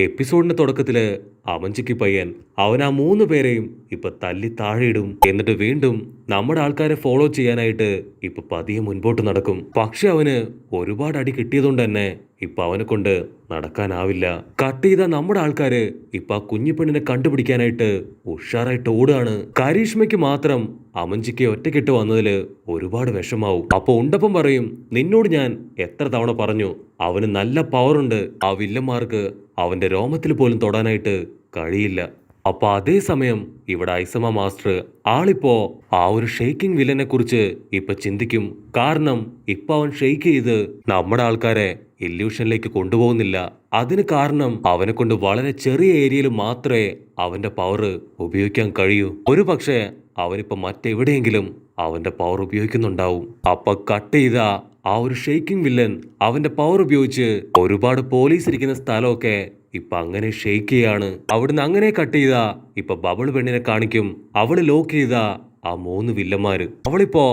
എപ്പിസോഡിന്റെ തുടക്കത്തില് അമഞ്ചിക്ക് പയ്യൻ അവൻ ആ മൂന്ന് പേരെയും ഇപ്പൊ തല്ലി താഴെയിടും. എന്നിട്ട് വീണ്ടും നമ്മുടെ ആൾക്കാരെ ഫോളോ ചെയ്യാനായിട്ട് ഇപ്പൊ പതിയെ മുൻപോട്ട് നടക്കും. പക്ഷെ അവന് ഒരുപാട് അടി കിട്ടിയതുകൊണ്ട് തന്നെ ഇപ്പൊ അവനെ കൊണ്ട് നടക്കാനാവില്ല. കട്ട് ചെയ്ത നമ്മുടെ ആൾക്കാര് ഇപ്പൊ ആ കുഞ്ഞിപ്പെണ്ണിനെ കണ്ടുപിടിക്കാനായിട്ട് ഉഷാറായിട്ട് ഓടുകയാണ്. കരീഷ്മയ്ക്ക് മാത്രം അമഞ്ചിക്ക് ഒറ്റക്കിട്ട് വന്നതില് ഒരുപാട് വിഷമാവും. അപ്പൊ ഉണ്ടപ്പം പറയും, നിന്നോട് ഞാൻ എത്ര തവണ പറഞ്ഞു അവന് നല്ല പവറുണ്ട്, ആ വില്ലന്മാർക്ക് അവന്റെ രോമത്തിൽ പോലും തൊടാനായിട്ട് കഴിയില്ല. അപ്പൊ അതേ സമയം ഇവിടെ ഐസമ മാസ്റ്റർ ആളിപ്പോ ആ ഒരു ഷെയ്ക്കിംഗ് വില്ലനെ കുറിച്ച് ഇപ്പൊ ചിന്തിക്കും. കാരണം ഇപ്പൊ അവൻ ഷെയ്ക്ക് ചെയ്ത് നമ്മുടെ ആൾക്കാരെ ഇല്യൂഷനിലേക്ക് കൊണ്ടുപോകുന്നില്ല. അതിന് കാരണം അവനെ കൊണ്ട് വളരെ ചെറിയ ഏരിയയിൽ മാത്രമേ അവന്റെ പവർ ഉപയോഗിക്കാൻ കഴിയൂ. ഒരു പക്ഷേ അവനിപ്പോ മറ്റെവിടെയെങ്കിലും അവന്റെ പവർ ഉപയോഗിക്കുന്നുണ്ടാവും. അപ്പൊ കട്ട് ചെയ്ത ആ ഒരു ഷെയ്ക്കിംഗ് വില്ലൻ അവന്റെ പവർ ഉപയോഗിച്ച് ഒരുപാട് പോലീസ് ഇരിക്കുന്ന സ്ഥലമൊക്കെ ഇപ്പൊ അങ്ങനെ ഷെയ്ക്ക് ചെയ്യാണ്. അവിടുന്ന് അങ്ങനെ കട്ട് ചെയ്ത ഇപ്പൊ ബബിൾ പെണ്ണിനെ കാണിക്കും. അവള് ലോക്ക് ചെയ്ത ആ മൂന്ന് വില്ലന്മാര് അവളിപ്പോ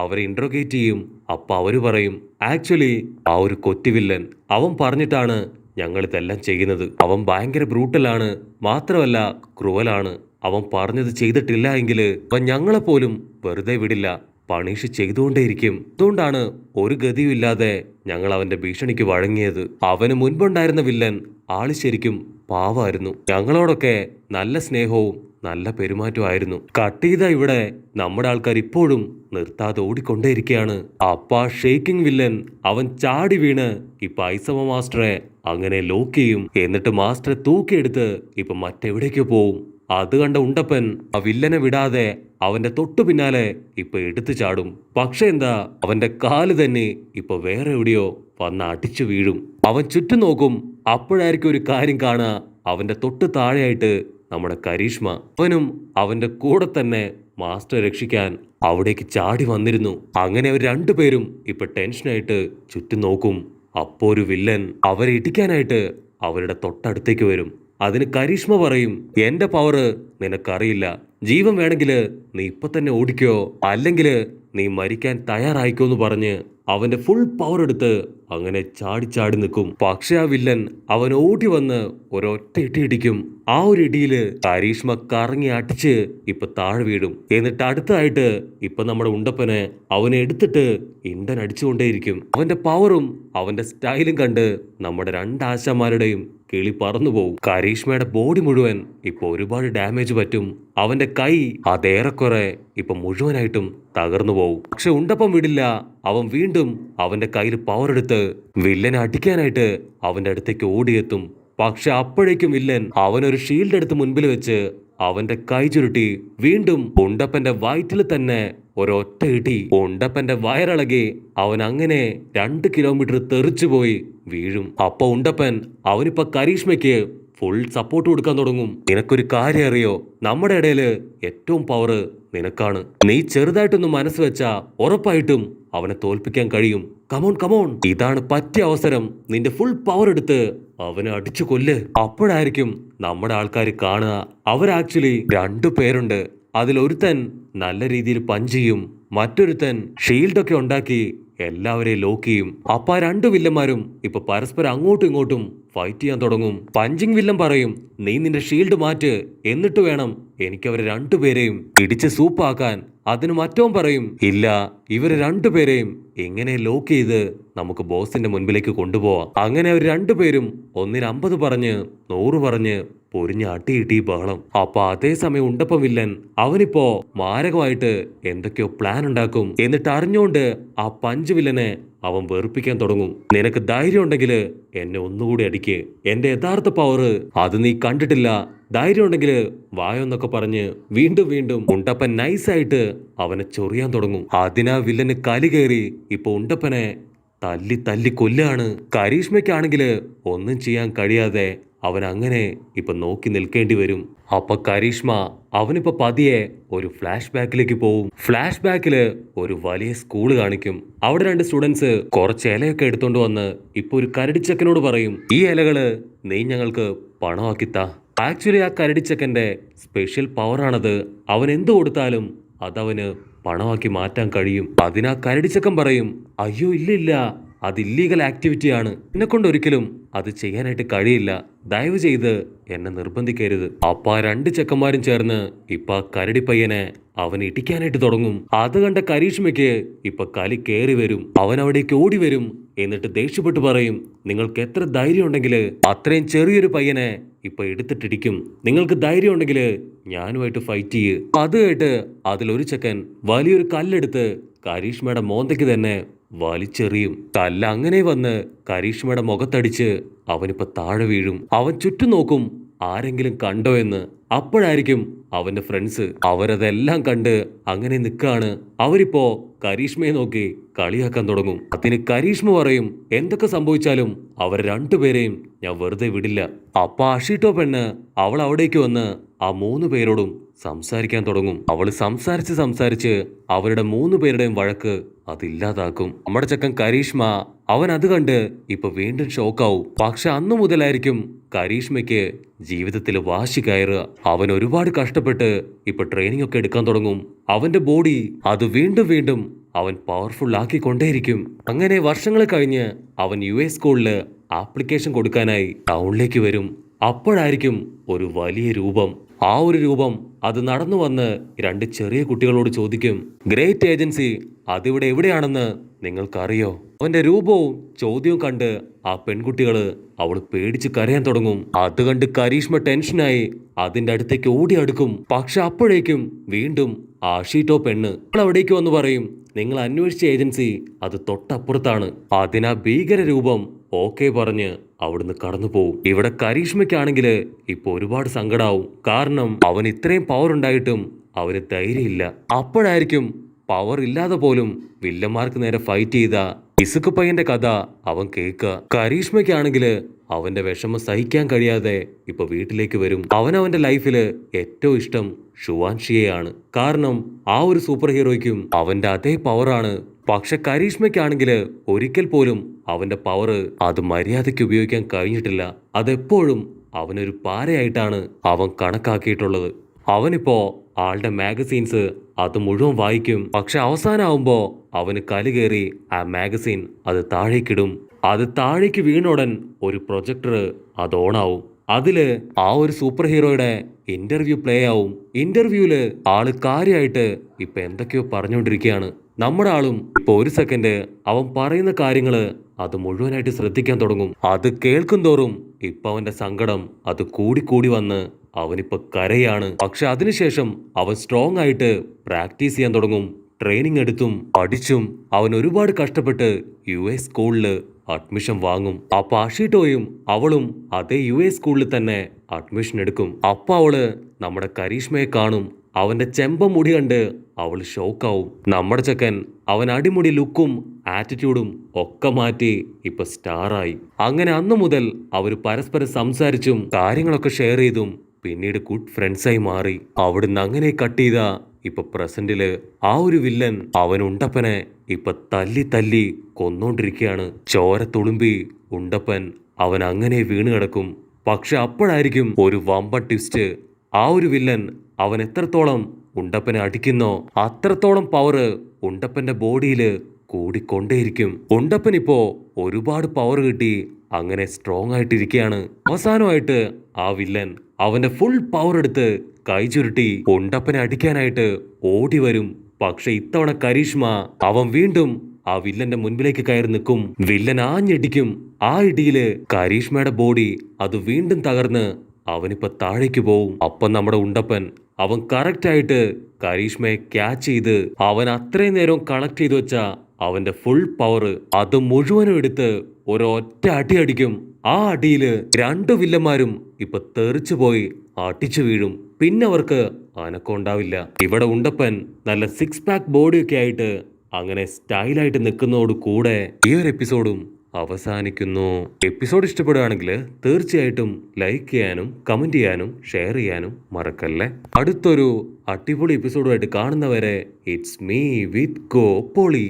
അവരെ ഇന്ററോഗേറ്റ് ചെയ്യും. അപ്പൊ അവര് പറയും, ആക്ച്വലി ആ ഒരു കൊറ്റി വില്ലൻ അവൻ പറഞ്ഞിട്ടാണ് ഞങ്ങൾ ഇതെല്ലാം ചെയ്യുന്നത്. അവൻ ഭയങ്കര ബ്രൂട്ടലാണ്, മാത്രമല്ല ക്രൂവലാണ്. അവൻ പറഞ്ഞത് ചെയ്തിട്ടില്ല എങ്കിൽ അവൻ ഞങ്ങളെ പോലും വെറുതെ വിടില്ല, പണിഷ് ചെയ്തുകൊണ്ടേയിരിക്കും. അതുകൊണ്ടാണ് ഒരു ഗതിയും ഇല്ലാതെ ഞങ്ങൾ അവന്റെ ഭീഷണിക്ക് വഴങ്ങിയത്. അവന് മുൻപുണ്ടായിരുന്ന വില്ലൻ ആള് ശരിക്കും പാവായിരുന്നു. ഞങ്ങളോടൊക്കെ നല്ല സ്നേഹവും നല്ല പെരുമാറ്റമായിരുന്നു. കട്ട് ചെയ്ത ഇവിടെ നമ്മുടെ ആൾക്കാർ ഇപ്പോഴും നിർത്താതെ ഓടിക്കൊണ്ടേയിരിക്കുകയാണ്. അപ്പ ഷെയ്ക്കിംഗ് വില്ലൻ അവൻ ചാടി വീണ് ഇപ്പൊ ഐസമ മാസ്റ്ററെ അങ്ങനെ ലോക്ക് ചെയ്യും. എന്നിട്ട് മാസ്റ്ററെ തൂക്കിയെടുത്ത് ഇപ്പൊ മറ്റെവിടേക്കോ പോവും. അത് കണ്ട ഉണ്ടപ്പൻ ആ വില്ലനെ വിടാതെ അവന്റെ തൊട്ടു പിന്നാലെ ഇപ്പൊ എടുത്തു ചാടും. പക്ഷെ എന്താ, അവന്റെ കാല് തന്നെ ഇപ്പൊ വേറെ എവിടെയോ വന്ന് അടിച്ചു വീഴും. അവൻ ചുറ്റും നോക്കും. അപ്പോഴായിരിക്കും ഒരു കാര്യം കാണുക, അവന്റെ തൊട്ട് താഴെയായിട്ട് നമ്മുടെ കരീഷ്മ. അവനും അവന്റെ കൂടെ തന്നെ മാസ്റ്റർ രക്ഷിക്കാൻ അവിടേക്ക് ചാടി വന്നിരുന്നു. അങ്ങനെ അവർ രണ്ടുപേരും ഇപ്പൊ ടെൻഷനായിട്ട് ചുറ്റും നോക്കും. അപ്പോ ഒരു വില്ലൻ അവരെ ഇടിക്കാനായിട്ട് അവരുടെ തൊട്ടടുത്തേക്ക് വരും. അതിന് കരീഷ്മ പറയും, എന്റെ പവറ് നിനക്കറിയില്ല, ജീവൻ വേണമെങ്കിൽ നീ ഇപ്പൊ തന്നെ ഓടിക്കോ, അല്ലെങ്കിൽ നീ മരിക്കാൻ തയ്യാറായിക്കോന്ന് പറഞ്ഞ് അവന്റെ ഫുൾ പവർ എടുത്ത് അങ്ങനെ ചാടി ചാടി നിൽക്കും. പക്ഷെ ആ വില്ലൻ അവൻ ഓടി വന്ന് ഒരൊറ്റ ഇടി ഇടിക്കും. ആ ഒരു ഇടിയില് കരീഷ്മ കറങ്ങി അടിച്ച് ഇപ്പൊ താഴെ വീഴും. എന്നിട്ട് അടുത്തായിട്ട് ഇപ്പൊ നമ്മുടെ ഉണ്ടപ്പനെ അവനെ എടുത്തിട്ട് ഇണ്ടൻ അടിച്ചുകൊണ്ടേയിരിക്കും. അവന്റെ പവറും അവന്റെ സ്റ്റൈലും കണ്ട് നമ്മുടെ രണ്ടാശാന്മാരുടെയും കിളി പറന്നു പോവും. കരീഷ്മയുടെ ബോഡി മുഴുവൻ ഇപ്പൊ ഒരുപാട് ഡാമേജ് പറ്റും. അവന്റെ കൈ അതേറെക്കുറെ ഇപ്പൊ മുഴുവനായിട്ടും തകർന്നു പോവും. പക്ഷെ ഉണ്ടപ്പം വിടില്ല. അവൻ വീണ്ടും അവന്റെ കയ്യിൽ പവർ എടുത്ത് വില്ലനെ അടിക്കാനായിട്ട് അവന്റെ അടുത്തേക്ക് ഓടിയെത്തും. പക്ഷെ അപ്പോഴേക്കും വില്ലൻ അവനൊരു ഷീൽഡ് എടുത്ത് മുൻപിൽ വെച്ച് അവന്റെ കൈ ചുരുട്ടി വീണ്ടും ഉണ്ടപ്പന്റെ വയറ്റിൽ തന്നെ ഒരൊറ്റ ഇടി. ഉണ്ടപ്പന്റെ വയറിളകി അവൻ അങ്ങനെ 2 കിലോമീറ്റർ തെറിച്ചുപോയി വീഴും. അപ്പൊ ഉണ്ടപ്പൻ അവനിപ്പോ കരീഷ്മയ്ക്ക് ഫുൾ സപ്പോർട്ട് കൊടുക്കാൻ തുടങ്ങും. നിനക്കൊരു കാര്യം അറിയോ, നമ്മുടെ ഇടയില് ഏറ്റവും പവർ നിനക്കാണ്. നീ ചെറുതായിട്ടൊന്ന് മനസ്സ് വെച്ചാ ഉറപ്പായിട്ടും അവനെ തോൽപ്പിക്കാൻ കഴിയും. കമോൺ കമോൺ, ഇതാണ് പറ്റിയ അവസരം, നിന്റെ ഫുൾ പവർ എടുത്ത് അവനെ അടിച്ചു കൊല്ല്. അപ്പോഴായിരിക്കും നമ്മുടെ ആൾക്കാർ കാണുക, അവരാക്ച്വലി 2 പേരുണ്ട്. അതിലൊരുത്തൻ നല്ല രീതിയിൽ പഞ്ച് ചെയ്യും, മറ്റൊരുത്തൻ ഷീൽഡൊക്കെ ഉണ്ടാക്കി എല്ലാവരെയും ലോക്ക് ചെയ്യും. അപ്പൊ ആ 2 വില്ലന്മാരും ഇപ്പൊ പരസ്പരം അങ്ങോട്ടും ഇങ്ങോട്ടും ഫൈറ്റ് ചെയ്യാൻ തുടങ്ങും. പഞ്ചിങ് വില്ലൻ പറയും, നീ നിന്റെ ഷീൽഡ് മാറ്റ്, എന്നിട്ട് വേണം എനിക്ക് അവരെ 2 പേരെയും ഇടിച്ച് സൂപ്പാക്കാൻ. അതിന് മറ്റവൻ പറയും, ഇല്ല, ഇവരെ 2 പേരെയും എങ്ങനെ ലോക്ക് ചെയ്ത് നമുക്ക് ബോസിന്റെ മുൻപിലേക്ക് കൊണ്ടുപോവാം. അങ്ങനെ അവർ 2 പേരും 150 പറഞ്ഞ് 100 പറഞ്ഞ് പൊരിഞ്ഞ് അട്ടിയിട്ടി ബഹളം. അപ്പൊ അതേസമയം ഉണ്ടപ്പം വില്ലൻ അവനിപ്പോ മാരകമായിട്ട് എന്തൊക്കെയോ പ്ലാൻ ഉണ്ടാക്കും. എന്നിട്ട് അറിഞ്ഞുകൊണ്ട് ആ പഞ്ച് വില്ലനെ അവൻ വെറുപ്പിക്കാൻ തുടങ്ങും. നിനക്ക് ധൈര്യം ഉണ്ടെങ്കിൽ എന്നെ ഒന്നുകൂടി അടിക്ക്, എന്റെ യഥാർത്ഥ പവർ അത് നീ കണ്ടിട്ടില്ല, ധൈര്യം ഉണ്ടെങ്കിൽ വായൊന്നൊക്കെ പറഞ്ഞ് വീണ്ടും വീണ്ടും ഉണ്ടപ്പൻ നൈസായിട്ട് അവനെ ചൊറിയാൻ തുടങ്ങും. അതിനാ വില്ലന് കലി കയറി ഇപ്പൊ ഉണ്ടപ്പനെ തല്ലി തല്ലി കൊല്ലാണ്. കരീഷ്മയ്ക്കാണെങ്കിൽ ഒന്നും ചെയ്യാൻ കഴിയാതെ അവൻ അങ്ങനെ ഇപ്പൊ നോക്കി നിൽക്കേണ്ടി വരും. അപ്പൊ കരീഷ്മ അവനിപ്പോ പതിയെ ഒരു ഫ്ലാഷ് ബാക്കിലേക്ക് പോവും. ഫ്ലാഷ് ബാക്കില് ഒരു വലിയ സ്കൂള് കാണിക്കും. അവിടെ 2 സ്റ്റുഡൻസ് കുറച്ച് ഇലയൊക്കെ എടുത്തോണ്ട് വന്ന് ഇപ്പൊ ഒരു കരടിച്ചക്കനോട് പറയും, ഈ ഇലകള് നീ ഞങ്ങൾക്ക് പണമാക്കിത്താ. ആക്ച്വലി ആ കരടിച്ചക്കന്റെ സ്പെഷ്യൽ പവറാണത്. അവൻ എന്തു കൊടുത്താലും അതവന് പണമാക്കി മാറ്റാൻ കഴിയും. അതിനാ കരടിച്ചക്കൻ പറയും, അയ്യോ ഇല്ല, അത് ഇല്ലീഗൽ ആക്ടിവിറ്റിയാണ്. എന്നെക്കൊണ്ട് ഒരിക്കലും അത് ചെയ്യാനായിട്ട് കഴിയില്ല. ദയവ് ചെയ്ത് എന്നെ നിർബന്ധിക്കരുത്. അപ്പൊ ആ 2 ചെക്കന്മാരും ചേർന്ന് ഇപ്പൊ ആ കരടി പയ്യനെ അവൻ ഇടിക്കാനായിട്ട് തുടങ്ങും. അത് കണ്ട കരീഷ്മയ്ക്ക് ഇപ്പൊ കലി കേറി വരും. അവൻ അവിടേക്ക് ഓടി വരും. എന്നിട്ട് ദേഷ്യപ്പെട്ട് പറയും, നിങ്ങൾക്ക് എത്ര ധൈര്യം ഉണ്ടെങ്കിൽ അത്രയും ചെറിയൊരു പയ്യനെ ഇപ്പൊ എടുത്തിട്ടിടിക്കും. നിങ്ങൾക്ക് ധൈര്യം ഉണ്ടെങ്കിൽ ഞാനുമായിട്ട് ഫൈറ്റ് ചെയ്യ്. അത് കേട്ട് അതിലൊരു ചെക്കൻ വലിയൊരു കല്ലെടുത്ത് കരീഷ്മയുടെ മോന്തയ്ക്ക് തന്നെ വലിച്ചെറിയും. കല്ല് അങ്ങനെ വന്ന് കരീഷ്മയുടെ മുഖത്തടിച്ച് അവനിപ്പോ താഴെ വീഴും. അവൻ ചുറ്റും നോക്കും ആരെങ്കിലും കണ്ടോ എന്ന്. അപ്പോഴായിരിക്കും അവന്റെ ഫ്രണ്ട്സ് അവരതെല്ലാം കണ്ട് അങ്ങനെ നിൽക്കാണ്. അവരിപ്പോ കരീഷ്മയെ നോക്കി കളിയാക്കാൻ തുടങ്ങും. അതിന് കരീഷ്മ പറയും, എന്തൊക്കെ സംഭവിച്ചാലും അവർ 2 പേരെയും ഞാൻ വെറുതെ വിടില്ല. അപ്പൊ അഷീട്ടോ പെണ്ണ് അവൾ അവിടേക്ക് വന്ന് ആ 3 പേരോടും സംസാരിക്കാൻ തുടങ്ങും. അവള് സംസാരിച്ച് അവരുടെ 3 പേരുടെയും വഴക്ക് അതില്ലാതാക്കും. നമ്മുടെ ചെക്കൻ കരീഷ്മ അവൻ അത് കണ്ട് ഇപ്പൊ വീണ്ടും ഷോക്കാവും. പക്ഷെ അന്നു മുതലായിരിക്കും കരീഷ്മയ്ക്ക് ജീവിതത്തിൽ വാശി കയറുക. അവൻ ഒരുപാട് കഷ്ടപ്പെട്ട് ഇപ്പൊ ട്രെയിനിങ് ഒക്കെ എടുക്കാൻ തുടങ്ങും. അവന്റെ ബോഡി അത് വീണ്ടും അവൻ പവർഫുൾ ആക്കിക്കൊണ്ടേയിരിക്കും. അങ്ങനെ വർഷങ്ങൾ കഴിഞ്ഞ് അവൻ US സ്കൂളില് ആപ്ലിക്കേഷൻ കൊടുക്കാനായി ടൗണിലേക്ക് വരും. അപ്പോഴായിരിക്കും ഒരു വലിയ രൂപം. ആ ഒരു രൂപം അത് നടന്നു വന്ന് 2 ചെറിയ കുട്ടികളോട് ചോദിക്കും, ഗ്രേറ്റ് ഏജൻസി അതിവിടെ എവിടെയാണെന്ന് നിങ്ങൾക്കറിയോ? അവന്റെ രൂപവും ചോദ്യവും കണ്ട് ആ പെൺകുട്ടികള് അവള് പേടിച്ച് കരയാൻ തുടങ്ങും. അത് കണ്ട് കരീഷ്മ ടെൻഷനായി അതിന്റെ അടുത്തേക്ക് ഓടി അടുക്കും. പക്ഷെ അപ്പോഴേക്കും വീണ്ടും ആ ഷീറ്റോ പെണ്ണ് അവൾ അവിടേക്ക് വന്ന് പറയും, നിങ്ങൾ അന്വേഷിച്ച ഏജൻസി അത് തൊട്ടപ്പുറത്താണ്. അതിനാ ഭീകര രൂപം ഓക്കെ പറഞ്ഞ് അവിടുന്ന് കടന്നു പോവും. ഇവിടെ കരീഷ്മയ്ക്കാണെങ്കിൽ ഇപ്പൊ ഒരുപാട് സങ്കടാവും. കാരണം അവൻ ഇത്രയും പവർ ഉണ്ടായിട്ടും അവന് ധൈര്യമില്ല. അപ്പോഴായിരിക്കും പവർ ഇല്ലാതെ പോലും വില്ലന്മാർക്ക് നേരെ ഫൈറ്റ് ചെയ്ത ഇസുക്ക് പയ്യന്റെ കഥ അവൻ കേൾക്കുക. കരീഷ്മയ്ക്കാണെങ്കിൽ അവന്റെ വിഷമം സഹിക്കാൻ കഴിയാതെ ഇപ്പൊ വീട്ടിലേക്ക് വരും. അവന്റെ ലൈഫില് ഏറ്റവും ഇഷ്ടം ഷുവാൻഷിയെയാണ്. കാരണം ആ ഒരു സൂപ്പർ ഹീറോയ്ക്കും അവന്റെ അതേ പവറാണ്. പക്ഷെ കരീഷ്മയ്ക്കാണെങ്കിൽ ഒരിക്കൽ പോലും അവന്റെ പവർ അത് മര്യാദയ്ക്ക് ഉപയോഗിക്കാൻ കഴിഞ്ഞിട്ടില്ല. അതെപ്പോഴും അവനൊരു പാരയായിട്ടാണ് അവൻ കണക്കാക്കിയിട്ടുള്ളത്. അവനിപ്പോ ആളുടെ മാഗസീൻസ് അത് മുഴുവൻ വായിക്കും. പക്ഷെ അവസാനമാവുമ്പോ അവന് കലി കയറി ആ മാഗസീൻ അത് താഴേക്കിടും. അത് താഴേക്ക് വീണുടൻ ഒരു പ്രൊജക്ടർ അത് ഓണാവും. അതില് ആ ഒരു സൂപ്പർ ഹീറോയുടെ ഇന്റർവ്യൂ പ്ലേ ആവും. ഇന്റർവ്യൂല് ആള് കാര്യമായിട്ട് ഇപ്പൊ എന്തൊക്കെയോ പറഞ്ഞുകൊണ്ടിരിക്കുകയാണ്. നമ്മുടെ ആളും ഇപ്പൊ ഒരു സെക്കൻഡ് അവൻ പറയുന്ന കാര്യങ്ങള് അത് മുഴുവനായിട്ട് ശ്രദ്ധിക്കാൻ തുടങ്ങും. അത് കേൾക്കും തോറും ഇപ്പൊ അവന്റെ സങ്കടം അത് കൂടി വന്ന് അവനിപ്പോ കരയാണ്. പക്ഷെ അതിനുശേഷം അവൻ സ്ട്രോങ് ആയിട്ട് പ്രാക്ടീസ് ചെയ്യാൻ തുടങ്ങും. ട്രെയിനിങ് എടുത്തും പഠിച്ചും അവൻ ഒരുപാട് കഷ്ടപ്പെട്ട് US സ്കൂളില് അഡ്മിഷൻ വാങ്ങും. അപ്പൊ അഷീട്ടോയും അവളും അതേ US സ്കൂളിൽ തന്നെ അഡ്മിഷൻ എടുക്കും. അപ്പൊ അവള് നമ്മുടെ കരീഷ്മയെ കാണും. അവന്റെ ചെമ്പ മുടി കണ്ട് അവൾ ഷോക്കാവും. നമ്മുടെ ചെക്കൻ അവൻ അടിമുടി ലുക്കും ആറ്റിറ്റ്യൂഡും ഒക്കെ മാറ്റി ഇപ്പൊ സ്റ്റാറായി. അങ്ങനെ അന്നു മുതൽ അവർ പരസ്പരം സംസാരിച്ചും കാര്യങ്ങളൊക്കെ ഷെയർ ചെയ്തും പിന്നീട് ഗുഡ് ഫ്രണ്ട്സായി മാറി. അവിടുന്ന് അങ്ങനെ കട്ട് ചെയ്ത ഇപ്പൊ പ്രസന്റില് ആ ഒരു വില്ലൻ അവൻ ഉണ്ടപ്പനെ ഇപ്പൊ തല്ലി കൊന്നോണ്ടിരിക്കുകയാണ്. ചോര തുളുമ്പി ഉണ്ടപ്പൻ അവൻ അങ്ങനെ വീണ് കിടക്കും. പക്ഷെ അപ്പോഴായിരിക്കും ഒരു വമ്പൻ ട്വിസ്റ്റ്. ആ ഒരു വില്ലൻ അവൻ എത്രത്തോളം ഉണ്ടപ്പനെ അടിക്കുന്നോ അത്രത്തോളം പവർ ഉണ്ടപ്പന്റെ ബോഡിയിൽ കൂടിക്കൊണ്ടേയിരിക്കും. ഉണ്ടപ്പൻ ഇപ്പോ ഒരുപാട് പവർ കിട്ടി അങ്ങനെ സ്ട്രോങ് ആയിട്ടിരിക്കുകയാണ്. അവസാനമായിട്ട് ആ വില്ലൻ അവന്റെ ഫുൾ പവർ എടുത്ത് കൈ ചുരുട്ടി ഉണ്ടപ്പനെ അടിക്കാനായിട്ട് ഓടി വരും. പക്ഷെ ഇത്തവണ കരീഷ്മ അവൻ വീണ്ടും ആ വില്ലന്റെ മുൻപിലേക്ക് കയറി നിൽക്കും. വില്ലൻ ആഞ്ഞടിക്കും. ആ ഇടിയില് കരീഷ്മയുടെ ബോഡി അത് വീണ്ടും തകർന്ന് അവനിപ്പോ താഴേക്ക് പോവും. അപ്പം നമ്മുടെ ഉണ്ടപ്പൻ അവൻ കറക്റ്റ് ആയിട്ട് കരീഷ്മയെ ക്യാച്ച് ചെയ്ത് അവൻ അത്രയും നേരം കളക്ട് ചെയ്ത് വെച്ച അവന്റെ ഫുൾ പവർ അത് മുഴുവനും എടുത്ത് ഒരൊറ്റ അടി അടിക്കും. ആ അടിയില് 2 വില്ലന്മാരും ഇപ്പൊ തെറിച്ചു പോയി അടിച്ചു വീഴും. പിന്നെ അവർക്ക് അനക്കം ഉണ്ടാവില്ല. ഇവിടെ ഉണ്ടപ്പൻ നല്ല 6 പാക്ക് ബോഡിയൊക്കെ ആയിട്ട് അങ്ങനെ സ്റ്റൈലായിട്ട് നിൽക്കുന്നതോട് കൂടെ ഈ ഒരു എപ്പിസോഡും അവസാനിക്കുന്നു. എപ്പിസോഡ് ഇഷ്ടപ്പെടുകയാണെങ്കിൽ തീർച്ചയായിട്ടും ലൈക്ക് ചെയ്യാനും കമന്റ് ചെയ്യാനും ഷെയർ ചെയ്യാനും മറക്കല്ലേ. അടുത്തൊരു അടിപൊളി എപ്പിസോഡുമായിട്ട് കാണുന്നവരെ ഇറ്റ്സ് മീ വിത്ത് ഗോ പോളി.